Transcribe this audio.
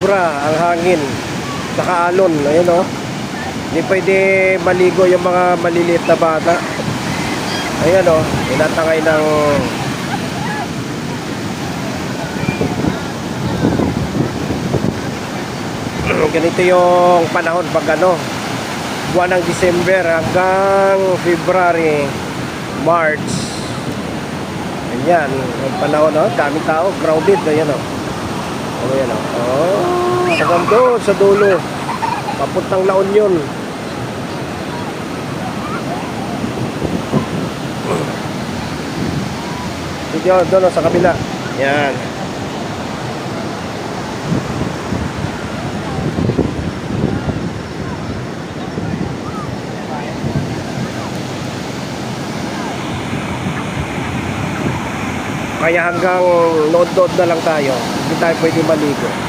sobra ang hangin, saka alon. Ayun o. Hindi pwede maligo yung mga maliliit na bata. Ayan o, inatangay ng ganito yung panahon pag ano, buwan ng December hanggang February, March. Ayan, yung panahon o, daming tao, crowded. Ayan o. Ayan o. Hanggang doon sa dulo, papuntang La Union. Dito doon sa kabila. Yan. Kaya hanggang load-load na lang tayo. Hindi tayo pwede maligo.